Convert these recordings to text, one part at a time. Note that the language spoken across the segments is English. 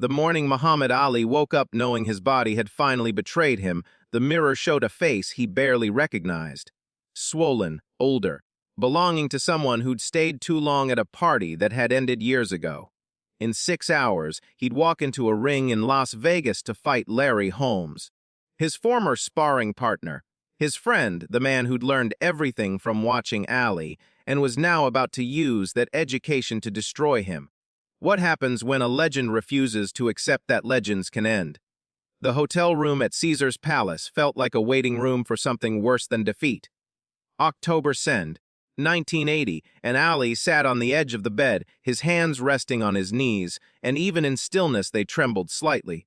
The morning Muhammad Ali woke up knowing his body had finally betrayed him, the mirror showed a face he barely recognized. Swollen, older, belonging to someone who'd stayed too long at a party that had ended years ago. In 6 hours, he'd walk into a ring in Las Vegas to fight Larry Holmes, his former sparring partner, his friend, the man who'd learned everything from watching Ali and was now about to use that education to destroy him. What happens when a legend refuses to accept that legends can end? The hotel room at Caesar's Palace felt like a waiting room for something worse than defeat. October Send, 1980, and Ali sat on the edge of the bed, his hands resting on his knees, and even in stillness they trembled slightly.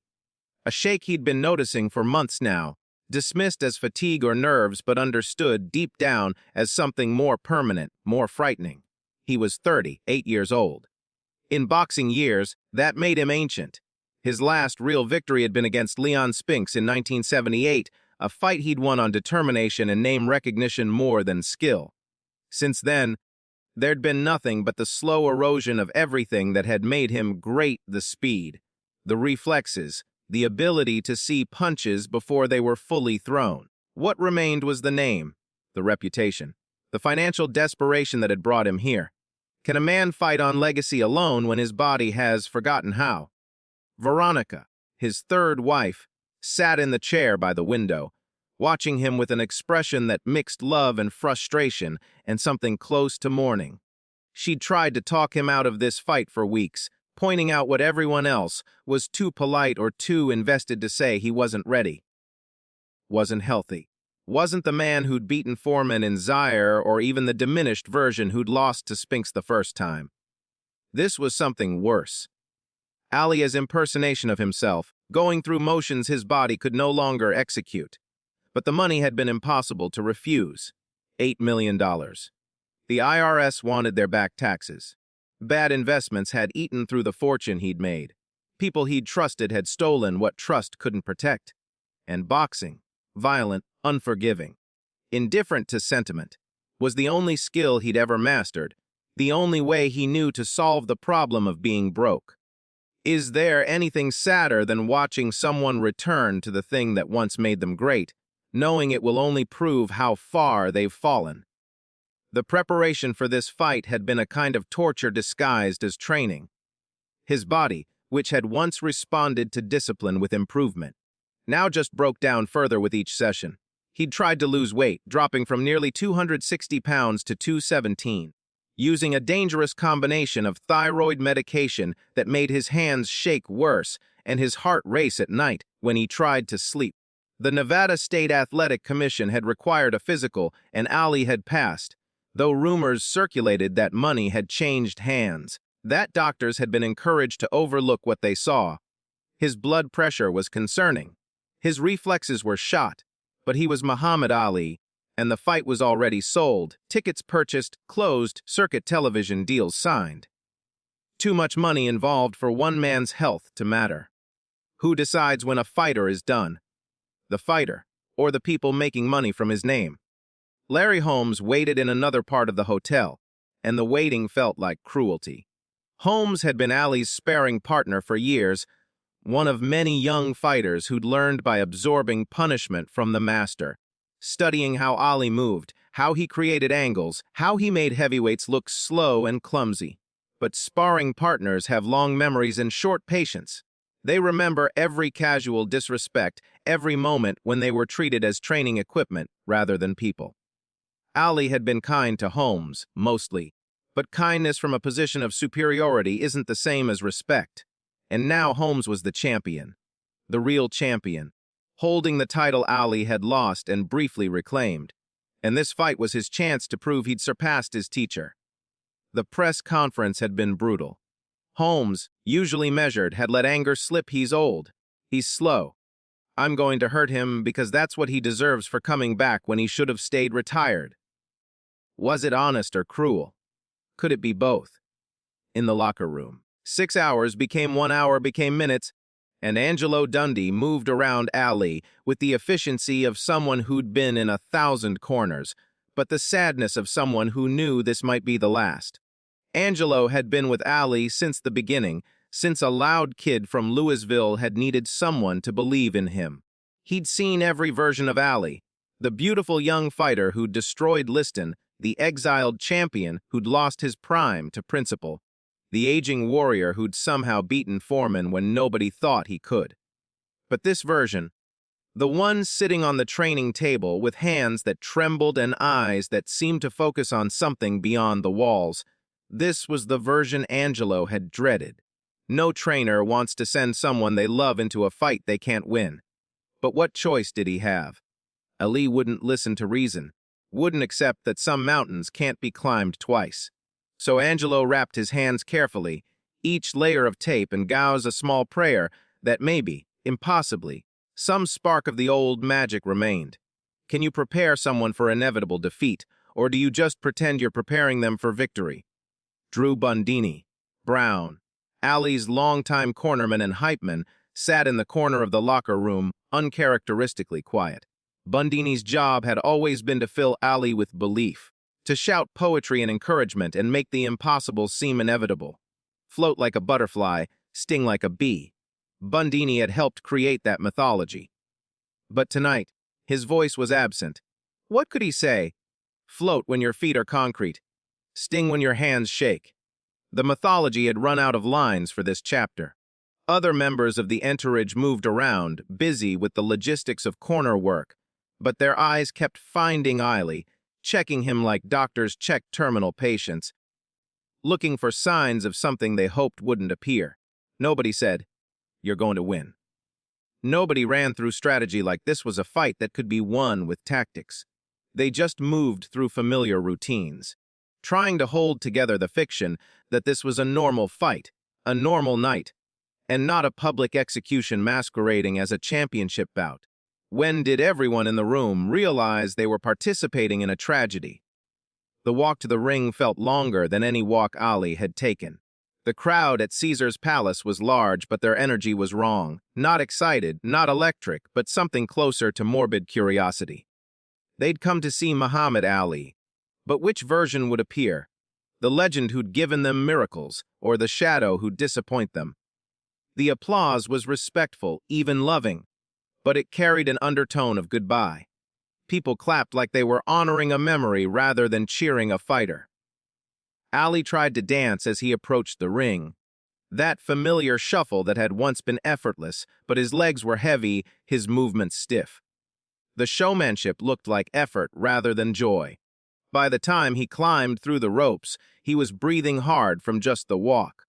A shake he'd been noticing for months now, dismissed as fatigue or nerves but understood deep down as something more permanent, more frightening. He was 38 years old. In boxing years, that made him ancient. His last real victory had been against Leon Spinks in 1978, a fight he'd won on determination and name recognition more than skill. Since then, there'd been nothing but the slow erosion of everything that had made him great: the speed, the reflexes, the ability to see punches before they were fully thrown. What remained was the name, the reputation, the financial desperation that had brought him here. Can a man fight on legacy alone when his body has forgotten how? Veronica, his third wife, sat in the chair by the window, watching him with an expression that mixed love and frustration and something close to mourning. She'd tried to talk him out of this fight for weeks, pointing out what everyone else was too polite or too invested to say: he wasn't ready, wasn't healthy, wasn't the man who'd beaten Foreman in Zaire, or even the diminished version who'd lost to Spinks the first time. This was something worse. Ali's impersonation of himself, going through motions his body could no longer execute. But the money had been impossible to refuse. $8 million. The IRS wanted their back taxes. Bad investments had eaten through the fortune he'd made. People he'd trusted had stolen what trust couldn't protect. And boxing, violent, unforgiving, indifferent to sentiment, was the only skill he'd ever mastered, the only way he knew to solve the problem of being broke. Is there anything sadder than watching someone return to the thing that once made them great, knowing it will only prove how far they've fallen? The preparation for this fight had been a kind of torture disguised as training. His body, which had once responded to discipline with improvement, now just broke down further with each session. He'd tried to lose weight, dropping from nearly 260 pounds to 217, using a dangerous combination of thyroid medication that made his hands shake worse and his heart race at night when he tried to sleep. The Nevada State Athletic Commission had required a physical, and Ali had passed, though rumors circulated that money had changed hands, that doctors had been encouraged to overlook what they saw. His blood pressure was concerning. His reflexes were shot, but he was Muhammad Ali, and the fight was already sold, tickets purchased, closed, circuit television deals signed. Too much money involved for one man's health to matter. Who decides when a fighter is done? The fighter, or the people making money from his name? Larry Holmes waited in another part of the hotel, and the waiting felt like cruelty. Holmes had been Ali's sparring partner for years, one of many young fighters who'd learned by absorbing punishment from the master, studying how Ali moved, how he created angles, how he made heavyweights look slow and clumsy. But sparring partners have long memories and short patience. They remember every casual disrespect, every moment when they were treated as training equipment rather than people. Ali had been kind to Holmes, mostly, but kindness from a position of superiority isn't the same as respect. And now Holmes was the champion, the real champion, holding the title Ali had lost and briefly reclaimed. And this fight was his chance to prove he'd surpassed his teacher. The press conference had been brutal. Holmes, usually measured, had let anger slip. He's old. He's slow. I'm going to hurt him because that's what he deserves for coming back when he should have stayed retired. Was it honest or cruel? Could it be both? In the locker room, 6 hours became 1 hour, became minutes, and Angelo Dundee moved around Ali with the efficiency of someone who'd been in 1,000 corners, but the sadness of someone who knew this might be the last. Angelo had been with Ali since the beginning, since a loud kid from Louisville had needed someone to believe in him. He'd seen every version of Ali, the beautiful young fighter who'd destroyed Liston, the exiled champion who'd lost his prime to principle, the aging warrior who'd somehow beaten Foreman when nobody thought he could. But this version, the one sitting on the training table with hands that trembled and eyes that seemed to focus on something beyond the walls, this was the version Angelo had dreaded. No trainer wants to send someone they love into a fight they can't win. But what choice did he have? Ali wouldn't listen to reason, wouldn't accept that some mountains can't be climbed twice. So Angelo wrapped his hands carefully, each layer of tape, and gauze a small prayer that maybe, impossibly, some spark of the old magic remained. Can you prepare someone for inevitable defeat, or do you just pretend you're preparing them for victory? Drew Bundini, Brown, Ali's longtime cornerman and hypeman, sat in the corner of the locker room, uncharacteristically quiet. Bundini's job had always been to fill Ali with belief, to shout poetry and encouragement and make the impossible seem inevitable. Float like a butterfly, sting like a bee. Bundini had helped create that mythology. But tonight, his voice was absent. What could he say? Float when your feet are concrete. Sting when your hands shake. The mythology had run out of lines for this chapter. Other members of the entourage moved around, busy with the logistics of corner work, but their eyes kept finding Ali, checking him like doctors check terminal patients, looking for signs of something they hoped wouldn't appear. Nobody said, "You're going to win." Nobody ran through strategy like this was a fight that could be won with tactics. They just moved through familiar routines, trying to hold together the fiction that this was a normal fight, a normal night, and not a public execution masquerading as a championship bout. When did everyone in the room realize they were participating in a tragedy? The walk to the ring felt longer than any walk Ali had taken. The crowd at Caesar's Palace was large, but their energy was wrong. Not excited, not electric, but something closer to morbid curiosity. They'd come to see Muhammad Ali. But which version would appear? The legend who'd given them miracles, or the shadow who'd disappoint them? The applause was respectful, even loving, but it carried an undertone of goodbye. People clapped like they were honoring a memory rather than cheering a fighter. Ali tried to dance as he approached the ring. That familiar shuffle that had once been effortless, but his legs were heavy, his movements stiff. The showmanship looked like effort rather than joy. By the time he climbed through the ropes, he was breathing hard from just the walk.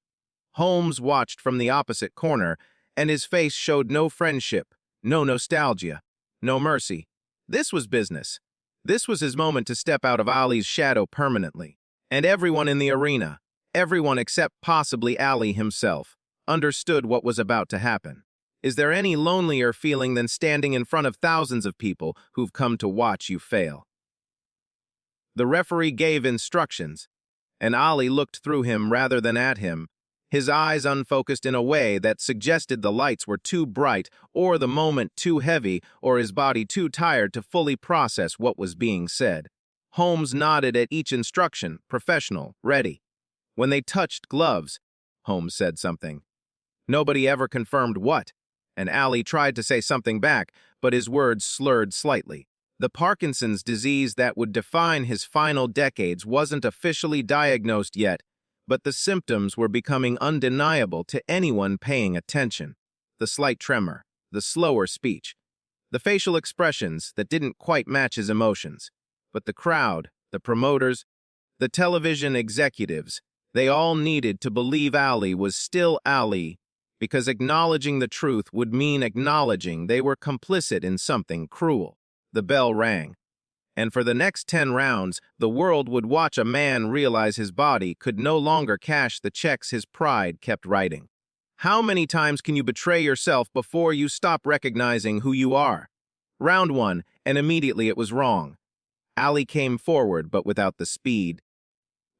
Holmes watched from the opposite corner, and his face showed no friendship, no nostalgia, no mercy. This was business. This was his moment to step out of Ali's shadow permanently. And everyone in the arena, everyone except possibly Ali himself, understood what was about to happen. Is there any lonelier feeling than standing in front of thousands of people who've come to watch you fail? The referee gave instructions, and Ali looked through him rather than at him, his eyes unfocused in a way that suggested the lights were too bright, or the moment too heavy, or his body too tired to fully process what was being said. Holmes nodded at each instruction, professional, ready. When they touched gloves, Holmes said something. Nobody ever confirmed what, and Ali tried to say something back, but his words slurred slightly. The Parkinson's disease that would define his final decades wasn't officially diagnosed yet, but the symptoms were becoming undeniable to anyone paying attention. The slight tremor, the slower speech, the facial expressions that didn't quite match his emotions. But the crowd, the promoters, the television executives, they all needed to believe Ali was still Ali, because acknowledging the truth would mean acknowledging they were complicit in something cruel. The bell rang, and for the next 10 rounds, the world would watch a man realize his body could no longer cash the checks his pride kept writing. How many times can you betray yourself before you stop recognizing who you are? Round 1, and immediately it was wrong. Ali came forward, but without the speed,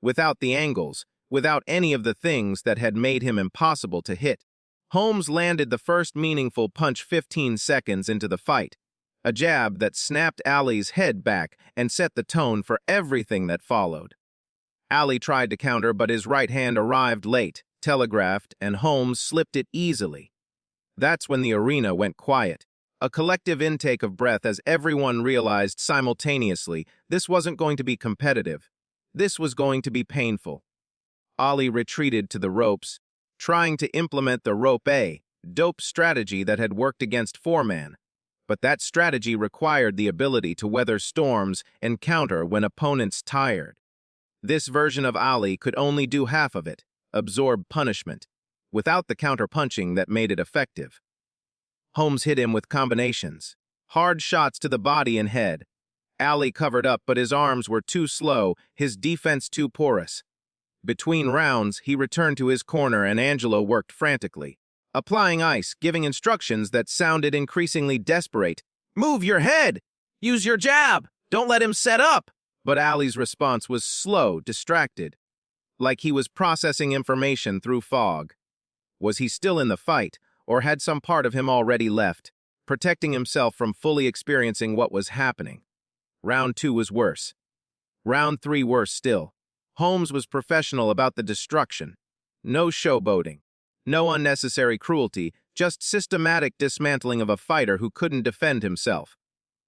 without the angles, without any of the things that had made him impossible to hit. Holmes landed the first meaningful punch 15 seconds into the fight, a jab that snapped Ali's head back and set the tone for everything that followed. Ali tried to counter, but his right hand arrived late, telegraphed, and Holmes slipped it easily. That's when the arena went quiet. A collective intake of breath as everyone realized simultaneously this wasn't going to be competitive. This was going to be painful. Ali retreated to the ropes, trying to implement the rope A, dope strategy that had worked against Foreman. But that strategy required the ability to weather storms and counter when opponents tired. This version of Ali could only do half of it, absorb punishment, without the counter-punching that made it effective. Holmes hit him with combinations, hard shots to the body and head. Ali covered up, but his arms were too slow, his defense too porous. Between rounds, he returned to his corner and Angelo worked frantically, applying ice, giving instructions that sounded increasingly desperate. "Move your head! Use your jab! Don't let him set up!" But Ali's response was slow, distracted, like he was processing information through fog. Was he still in the fight, or had some part of him already left, protecting himself from fully experiencing what was happening? Round 2 was worse. Round 3 worse still. Holmes was professional about the destruction. No showboating. No unnecessary cruelty, just systematic dismantling of a fighter who couldn't defend himself.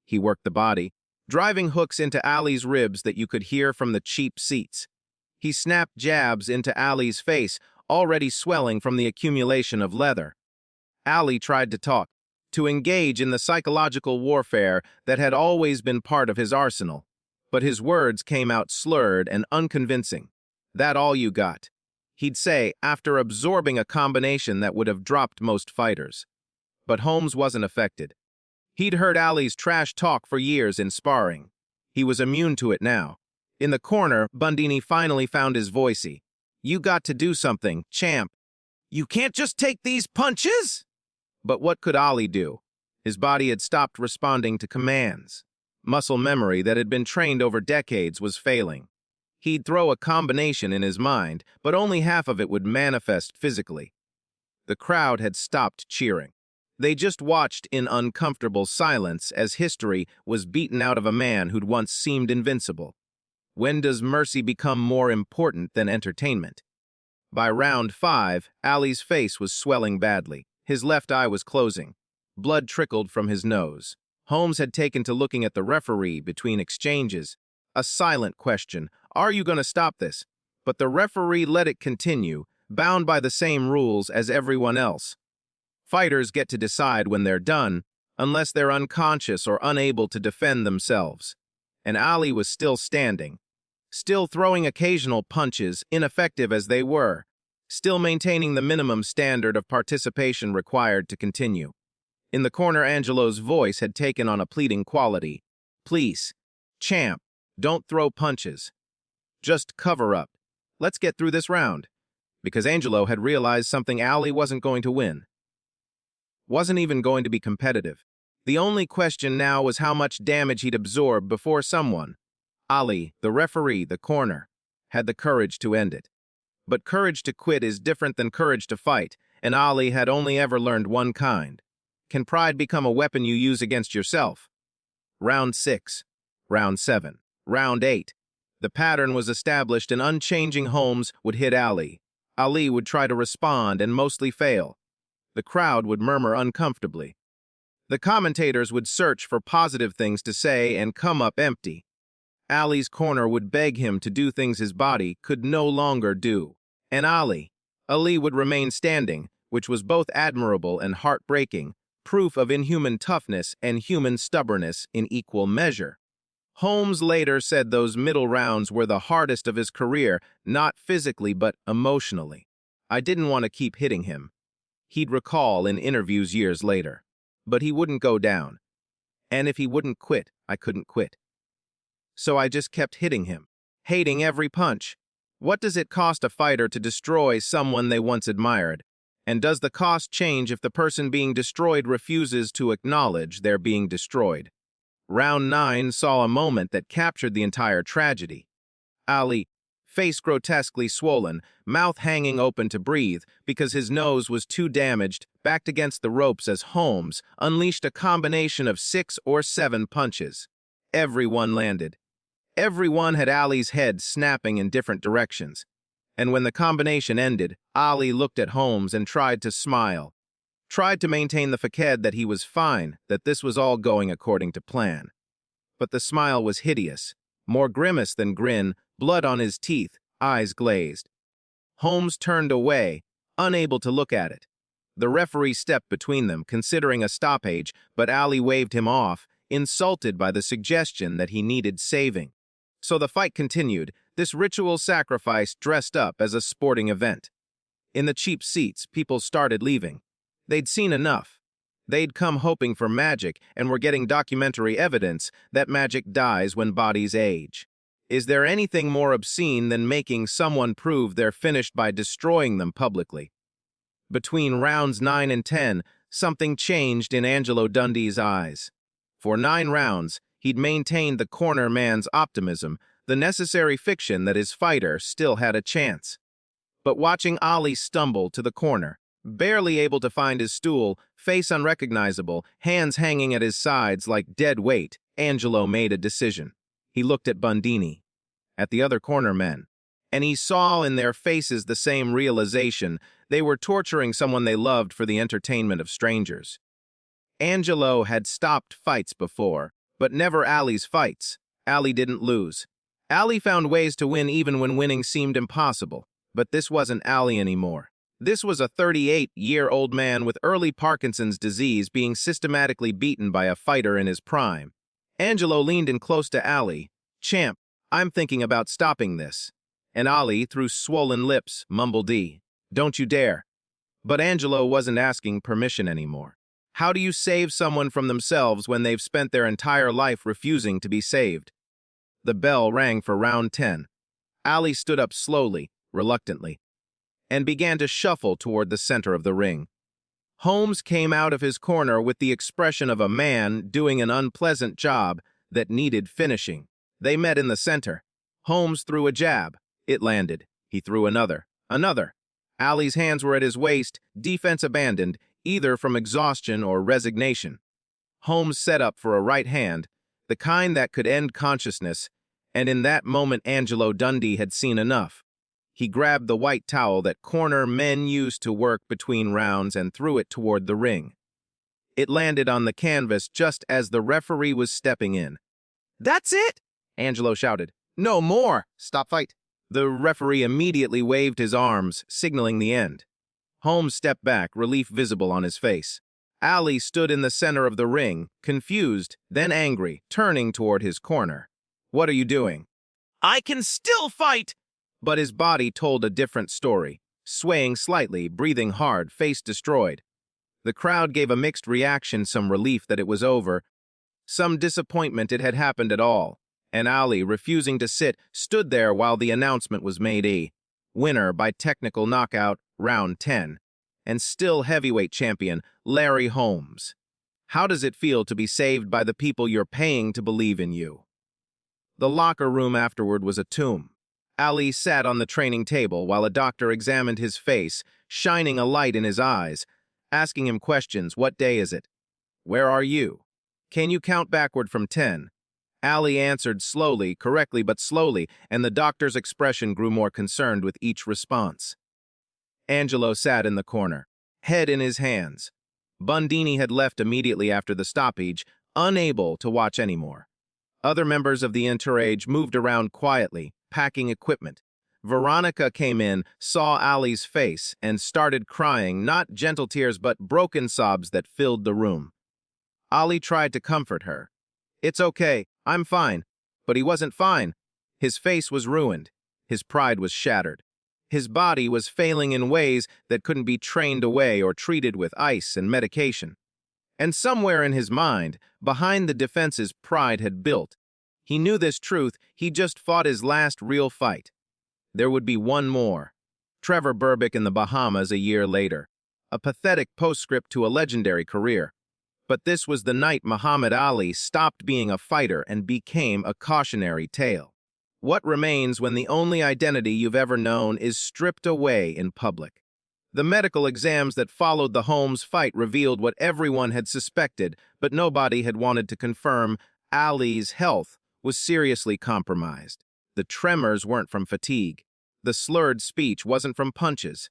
He worked the body, driving hooks into Ali's ribs that you could hear from the cheap seats. He snapped jabs into Ali's face, already swelling from the accumulation of leather. Ali tried to talk, to engage in the psychological warfare that had always been part of his arsenal. But his words came out slurred and unconvincing. "That all you got?" he'd say after absorbing a combination that would have dropped most fighters. But Holmes wasn't affected. He'd heard Ali's trash talk for years in sparring. He was immune to it now. In the corner, Bundini finally found his voicey. "You got to do something, champ. You can't just take these punches!" But what could Ali do? His body had stopped responding to commands. Muscle memory that had been trained over decades was failing. He'd throw a combination in his mind, but only half of it would manifest physically. The crowd had stopped cheering. They just watched in uncomfortable silence as history was beaten out of a man who'd once seemed invincible. When does mercy become more important than entertainment? By round 5, Ali's face was swelling badly. His left eye was closing. Blood trickled from his nose. Holmes had taken to looking at the referee between exchanges. A silent question, "Are you going to stop this?" But the referee let it continue, bound by the same rules as everyone else. Fighters get to decide when they're done, unless they're unconscious or unable to defend themselves. And Ali was still standing, still throwing occasional punches, ineffective as they were, still maintaining the minimum standard of participation required to continue. In the corner, Angelo's voice had taken on a pleading quality. "Please, champ, don't throw punches. Just cover up. Let's get through this round." Because Angelo had realized something: Ali wasn't going to win. Wasn't even going to be competitive. The only question now was how much damage he'd absorb before someone, Ali, the referee, the corner, had the courage to end it. But courage to quit is different than courage to fight, and Ali had only ever learned one kind. Can pride become a weapon you use against yourself? Round 6, round 7, round 8. The pattern was established, and unchanging Holmes would hit Ali. Ali would try to respond and mostly fail. The crowd would murmur uncomfortably. The commentators would search for positive things to say and come up empty. Ali's corner would beg him to do things his body could no longer do. And Ali would remain standing, which was both admirable and heartbreaking, proof of inhuman toughness and human stubbornness in equal measure. Holmes later said those middle rounds were the hardest of his career, not physically but emotionally. "I didn't want to keep hitting him," he'd recall in interviews years later. "But he wouldn't go down. And if he wouldn't quit, I couldn't quit. So I just kept hitting him, hating every punch." What does it cost a fighter to destroy someone they once admired? And does the cost change if the person being destroyed refuses to acknowledge they're being destroyed? Round 9 saw a moment that captured the entire tragedy. Ali, face grotesquely swollen, mouth hanging open to breathe because his nose was too damaged, backed against the ropes as Holmes unleashed a combination of 6 or 7 punches. Everyone landed. Everyone had Ali's head snapping in different directions. And when the combination ended, Ali looked at Holmes and tried to smile. Tried to maintain the facade that he was fine, that this was all going according to plan. But the smile was hideous, more grimace than grin, blood on his teeth, eyes glazed. Holmes turned away, unable to look at it. The referee stepped between them, considering a stoppage, but Ali waved him off, insulted by the suggestion that he needed saving. So the fight continued, this ritual sacrifice dressed up as a sporting event. In the cheap seats, people started leaving. They'd seen enough. They'd come hoping for magic and were getting documentary evidence that magic dies when bodies age. Is there anything more obscene than making someone prove they're finished by destroying them publicly? Between rounds 9 and 10, something changed in Angelo Dundee's eyes. For 9 rounds, he'd maintained the corner man's optimism, the necessary fiction that his fighter still had a chance. But watching Ali stumble to the corner, barely able to find his stool, face unrecognizable, hands hanging at his sides like dead weight, Angelo made a decision. He looked at Bundini, at the other corner men, and he saw in their faces the same realization: they were torturing someone they loved for the entertainment of strangers. Angelo had stopped fights before, but never Ali's fights. Ali didn't lose. Ali found ways to win even when winning seemed impossible, but this wasn't Ali anymore. This was a 38-year-old man with early Parkinson's disease being systematically beaten by a fighter in his prime. Angelo leaned in close to Ali. "Champ, I'm thinking about stopping this." And Ali, through swollen lips, mumbled, "Don't you dare." But Angelo wasn't asking permission anymore. How do you save someone from themselves when they've spent their entire life refusing to be saved? The bell rang for round 10. Ali stood up slowly, reluctantly, and began to shuffle toward the center of the ring. Holmes came out of his corner with the expression of a man doing an unpleasant job that needed finishing. They met in the center. Holmes threw a jab. It landed. He threw another. Another. Ali's hands were at his waist, defense abandoned, either from exhaustion or resignation. Holmes set up for a right hand, the kind that could end consciousness, and in that moment Angelo Dundee had seen enough. He grabbed the white towel that corner men used to work between rounds and threw it toward the ring. It landed on the canvas just as the referee was stepping in. "That's it!" Angelo shouted. "No more! Stop fight!" The referee immediately waved his arms, signaling the end. Holmes stepped back, relief visible on his face. Ali stood in the center of the ring, confused, then angry, turning toward his corner. "What are you doing?" "I can still fight!" But his body told a different story, swaying slightly, breathing hard, face destroyed. The crowd gave a mixed reaction, some relief that it was over, some disappointment it had happened at all, and Ali, refusing to sit, stood there while the announcement was made: a winner by technical knockout, round 10, and still heavyweight champion, Larry Holmes. How does it feel to be saved by the people you're paying to believe in you? The locker room afterward was a tomb. Ali sat on the training table while a doctor examined his face, shining a light in his eyes, asking him questions. What day is it? Where are you? Can you count backward from 10? Ali answered slowly, correctly but slowly, and the doctor's expression grew more concerned with each response. Angelo sat in the corner, head in his hands. Bundini had left immediately after the stoppage, unable to watch anymore. Other members of the entourage moved around quietly, packing equipment. Veronica came in, saw Ali's face, and started crying, not gentle tears but broken sobs that filled the room. Ali tried to comfort her. "It's okay, I'm fine." But he wasn't fine. His face was ruined. His pride was shattered. His body was failing in ways that couldn't be trained away or treated with ice and medication. And somewhere in his mind, behind the defenses pride had built, he knew this truth: he just fought his last real fight. There would be one more. Trevor Berbick in the Bahamas a year later. A pathetic postscript to a legendary career. But this was the night Muhammad Ali stopped being a fighter and became a cautionary tale. What remains when the only identity you've ever known is stripped away in public? The medical exams that followed the Holmes fight revealed what everyone had suspected, but nobody had wanted to confirm: Ali's health was seriously compromised. The tremors weren't from fatigue. The slurred speech wasn't from punches.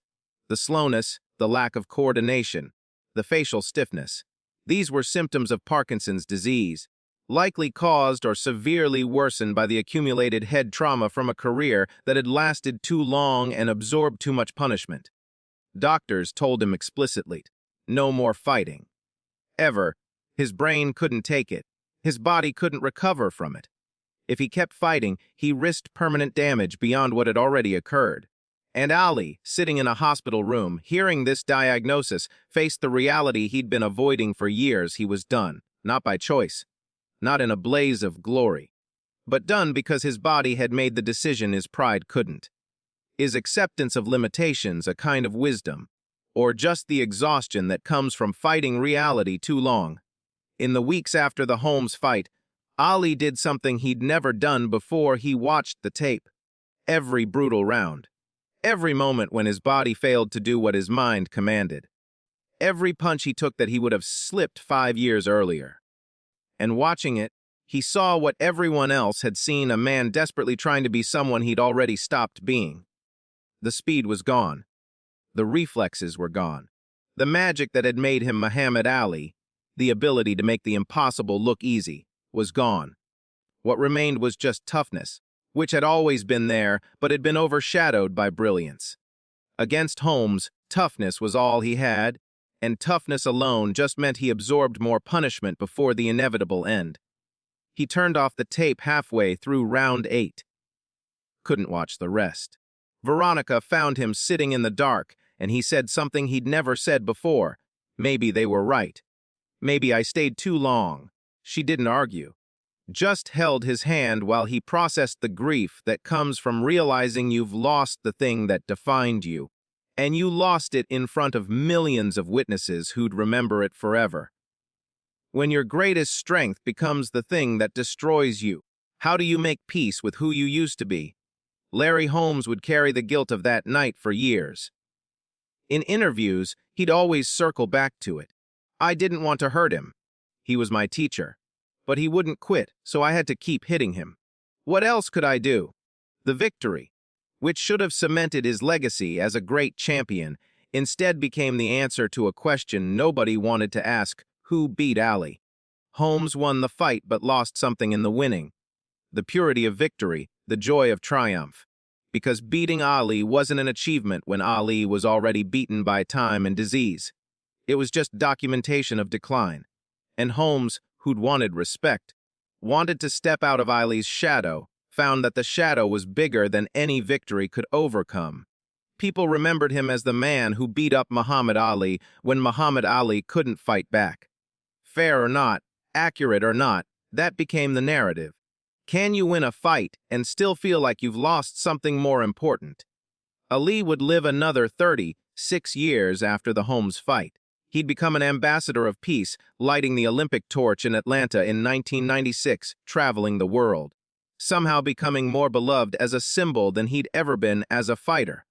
The slowness, the lack of coordination, the facial stiffness. These were symptoms of Parkinson's disease, likely caused or severely worsened by the accumulated head trauma from a career that had lasted too long and absorbed too much punishment. Doctors told him explicitly, no more fighting. Ever. His brain couldn't take it. His body couldn't recover from it. If he kept fighting, he risked permanent damage beyond what had already occurred. And Ali, sitting in a hospital room, hearing this diagnosis, faced the reality he'd been avoiding for years. He was done, not by choice, not in a blaze of glory, but done because his body had made the decision his pride couldn't. Is acceptance of limitations a kind of wisdom, or just the exhaustion that comes from fighting reality too long? In the weeks after the Holmes fight, Ali did something he'd never done before. He watched the tape. Every brutal round. Every moment when his body failed to do what his mind commanded. Every punch he took that he would have slipped 5 years earlier. And watching it, he saw what everyone else had seen, a man desperately trying to be someone he'd already stopped being. The speed was gone. The reflexes were gone. The magic that had made him Muhammad Ali, the ability to make the impossible look easy, was gone. What remained was just toughness, which had always been there but had been overshadowed by brilliance. Against Holmes, toughness was all he had, and toughness alone just meant he absorbed more punishment before the inevitable end. He turned off the tape halfway through round 8. Couldn't watch the rest. Veronica found him sitting in the dark, and he said something he'd never said before. Maybe they were right. Maybe I stayed too long. She didn't argue. Just held his hand while he processed the grief that comes from realizing you've lost the thing that defined you, and you lost it in front of millions of witnesses who'd remember it forever. When your greatest strength becomes the thing that destroys you, how do you make peace with who you used to be? Larry Holmes would carry the guilt of that night for years. In interviews, he'd always circle back to it. I didn't want to hurt him. He was my teacher. But he wouldn't quit, so I had to keep hitting him. What else could I do? The victory, which should have cemented his legacy as a great champion, instead became the answer to a question nobody wanted to ask: who beat Ali? Holmes won the fight but lost something in the winning. The purity of victory, the joy of triumph. Because beating Ali wasn't an achievement when Ali was already beaten by time and disease. It was just documentation of decline. And Holmes, who'd wanted respect, wanted to step out of Ali's shadow, found that the shadow was bigger than any victory could overcome. People remembered him as the man who beat up Muhammad Ali when Muhammad Ali couldn't fight back. Fair or not, accurate or not, that became the narrative. Can you win a fight and still feel like you've lost something more important? Ali would live another 36 years after the Holmes fight. He'd become an ambassador of peace, lighting the Olympic torch in Atlanta in 1996, traveling the world, somehow becoming more beloved as a symbol than he'd ever been as a fighter.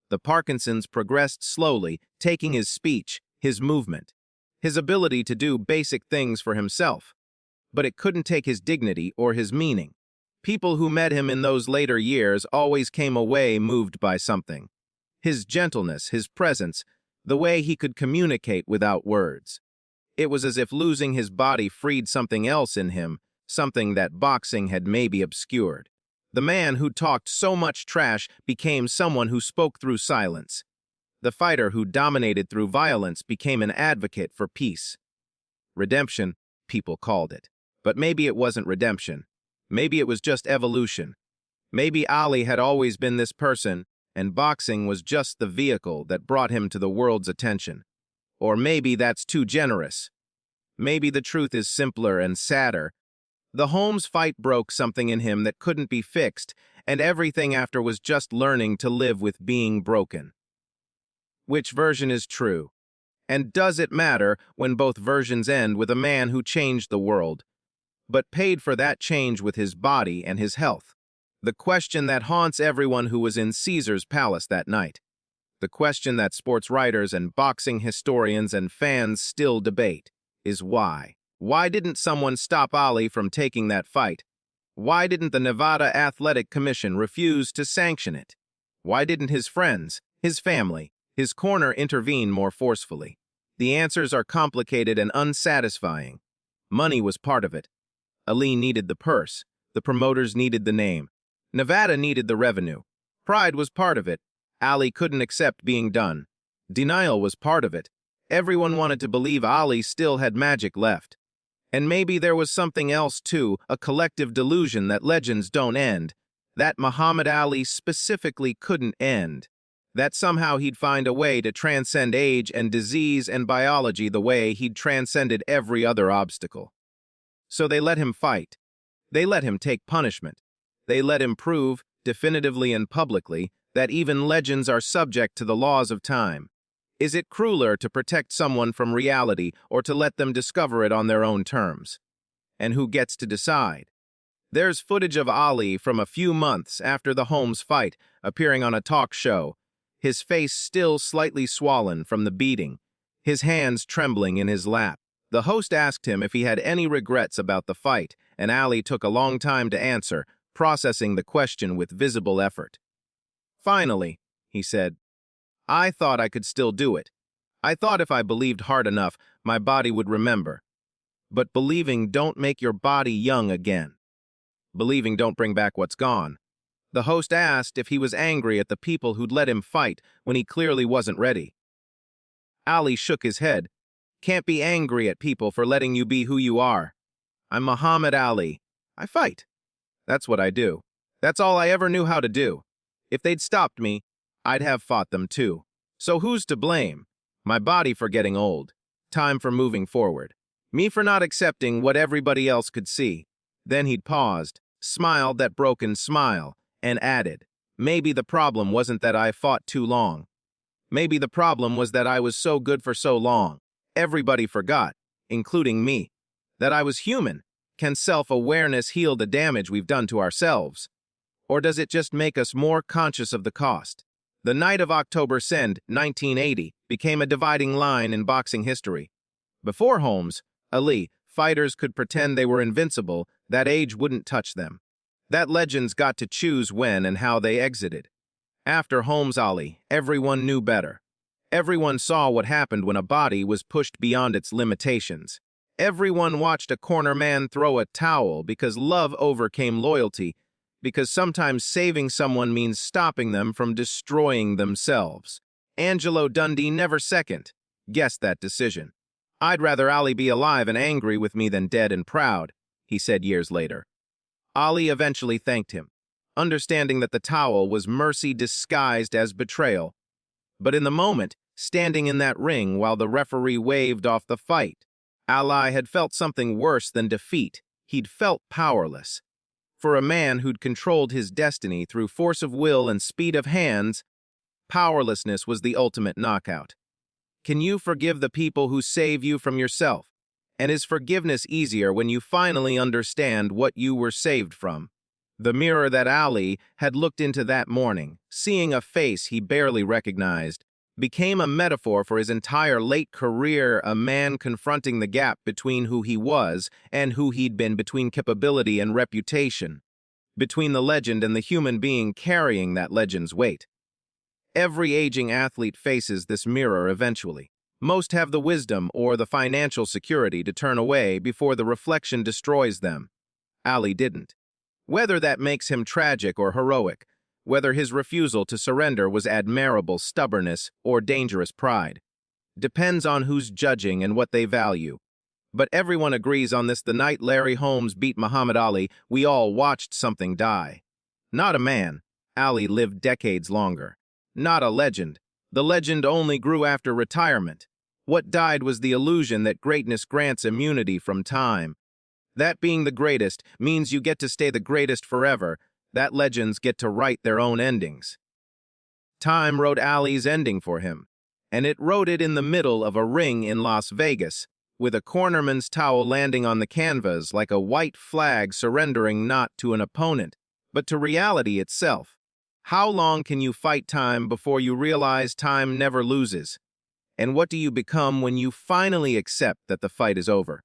The Parkinsons progressed slowly, taking his speech, his movement, his ability to do basic things for himself. But it couldn't take his dignity or his meaning. People who met him in those later years always came away moved by something. His gentleness, his presence, the way he could communicate without words. It was as if losing his body freed something else in him, something that boxing had maybe obscured. The man who talked so much trash became someone who spoke through silence. The fighter who dominated through violence became an advocate for peace. Redemption, people called it. But maybe it wasn't redemption. Maybe it was just evolution. Maybe Ali had always been this person, and boxing was just the vehicle that brought him to the world's attention. Or maybe that's too generous. Maybe the truth is simpler and sadder. The Holmes fight broke something in him that couldn't be fixed, and everything after was just learning to live with being broken. Which version is true? And does it matter when both versions end with a man who changed the world, but paid for that change with his body and his health? The question that haunts everyone who was in Caesar's palace that night. The question that sports writers and boxing historians and fans still debate is why. Why didn't someone stop Ali from taking that fight? Why didn't the Nevada Athletic Commission refuse to sanction it? Why didn't his friends, his family, his corner intervene more forcefully? The answers are complicated and unsatisfying. Money was part of it. Ali needed the purse. The promoters needed the name. Nevada needed the revenue. Pride was part of it. Ali couldn't accept being done. Denial was part of it. Everyone wanted to believe Ali still had magic left. And maybe there was something else too, a collective delusion that legends don't end, that Muhammad Ali specifically couldn't end, that somehow he'd find a way to transcend age and disease and biology the way he'd transcended every other obstacle. So they let him fight. They let him take punishment. They let him prove, definitively and publicly, that even legends are subject to the laws of time. Is it crueler to protect someone from reality or to let them discover it on their own terms? And who gets to decide? There's footage of Ali from a few months after the Holmes fight appearing on a talk show, his face still slightly swollen from the beating, his hands trembling in his lap. The host asked him if he had any regrets about the fight, and Ali took a long time to answer, processing the question with visible effort. Finally, he said, I thought I could still do it. I thought if I believed hard enough, my body would remember. But believing don't make your body young again. Believing don't bring back what's gone. The host asked if he was angry at the people who'd let him fight when he clearly wasn't ready. Ali shook his head. Can't be angry at people for letting you be who you are. I'm Muhammad Ali. I fight. That's what I do. That's all I ever knew how to do. If they'd stopped me, I'd have fought them too. So who's to blame? My body for getting old. Time for moving forward. Me for not accepting what everybody else could see. Then he'd paused, smiled that broken smile, and added, maybe the problem wasn't that I fought too long. Maybe the problem was that I was so good for so long. Everybody forgot, including me, that I was human. Can self-awareness heal the damage we've done to ourselves? Or does it just make us more conscious of the cost? The night of October 2nd, 1980, became a dividing line in boxing history. Before Holmes, Ali, fighters could pretend they were invincible, that age wouldn't touch them. That legends got to choose when and how they exited. After Holmes Ali, everyone knew better. Everyone saw what happened when a body was pushed beyond its limitations. Everyone watched a corner man throw a towel because love overcame loyalty, because sometimes saving someone means stopping them from destroying themselves. Angelo Dundee never second-guessed that decision. I'd rather Ali be alive and angry with me than dead and proud, he said years later. Ali eventually thanked him, understanding that the towel was mercy disguised as betrayal. But in the moment, standing in that ring while the referee waved off the fight, Ali had felt something worse than defeat. He'd felt powerless. For a man who'd controlled his destiny through force of will and speed of hands, powerlessness was the ultimate knockout. Can you forgive the people who save you from yourself? And is forgiveness easier when you finally understand what you were saved from? The mirror that Ali had looked into that morning, seeing a face he barely recognized, became a metaphor for his entire late career, a man confronting the gap between who he was and who he'd been, between capability and reputation, between the legend and the human being carrying that legend's weight. Every aging athlete faces this mirror eventually. Most have the wisdom or the financial security to turn away before the reflection destroys them. Ali didn't. Whether that makes him tragic or heroic, whether his refusal to surrender was admirable stubbornness or dangerous pride, depends on who's judging and what they value. But everyone agrees on this: the night Larry Holmes beat Muhammad Ali, we all watched something die. Not a man. Ali lived decades longer. Not a legend. The legend only grew after retirement. What died was the illusion that greatness grants immunity from time. That being the greatest means you get to stay the greatest forever, that legends get to write their own endings. Time wrote Ali's ending for him, and it wrote it in the middle of a ring in Las Vegas, with a cornerman's towel landing on the canvas like a white flag surrendering not to an opponent, but to reality itself. How long can you fight time before you realize time never loses? And what do you become when you finally accept that the fight is over?